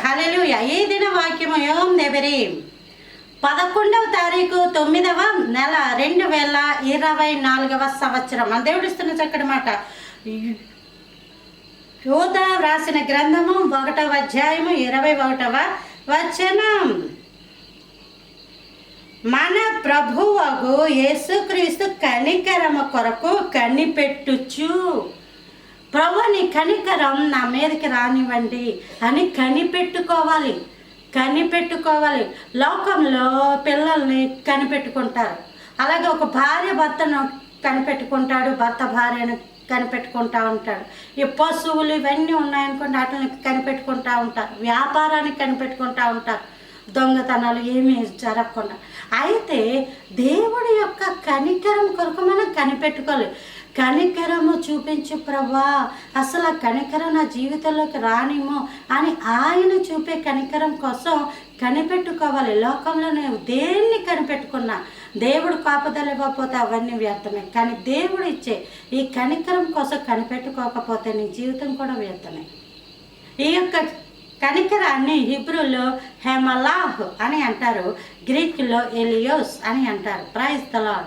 హల్లెలూయా. ఈ దిన వాక్యము యోం దెబరీం 11వ తారీఖు 9వ నెల 2024 సంవత్సరం. మన దేవుడు ఇస్తున్న చక్కటి మాట. యోధా వ్రాసిన గ్రంథము 1వ అధ్యాయము 21వ వచనం. మన ప్రభువగు యేసుక్రీస్తు కనికరము కొరకు కనిపెట్టుచు. ప్రభు నీ కనికరం నా మీదకి రానివ్వండి అని కనిపెట్టుకోవాలి. లోకంలో పిల్లల్ని కనిపెట్టుకుంటారు. అలాగే ఒక భార్య భర్తను కనిపెట్టుకుంటాడు, భర్త భార్యను కనిపెట్టుకుంటూ ఉంటాడు. ఈ పశువులు ఇవన్నీ ఉన్నాయనుకోండి, వాటిని కనిపెట్టుకుంటూ ఉంటారు. వ్యాపారానికి కనిపెట్టుకుంటూ ఉంటారు, దొంగతనాలు ఏమీ జరగకుండా. అయితే దేవుడి యొక్క కనికరం కొరకు మనం కనిపెట్టుకోవాలి. కనికరము చూపించు ప్రభా, అసలు ఆ కనికరం నా జీవితంలోకి రానిమో అని ఆయన చూపే కనికరం కోసం కనిపెట్టుకోవాలి. లోకంలో నేను దేన్ని కనిపెట్టుకున్నా దేవుడు కాపుదల ఇవ్వకపోతే అవన్నీ వ్యర్థమే. కానీ దేవుడు ఇచ్చే ఈ కనికరం కోసం కనిపెట్టుకోకపోతే నీ జీవితం కూడా వ్యర్థమే. ఈ యొక్క కనికరాన్ని హిబ్రూలో హెమలాహ్ అని అంటారు, గ్రీకులో ఎలియోస్ అని అంటారు. Praise the lord.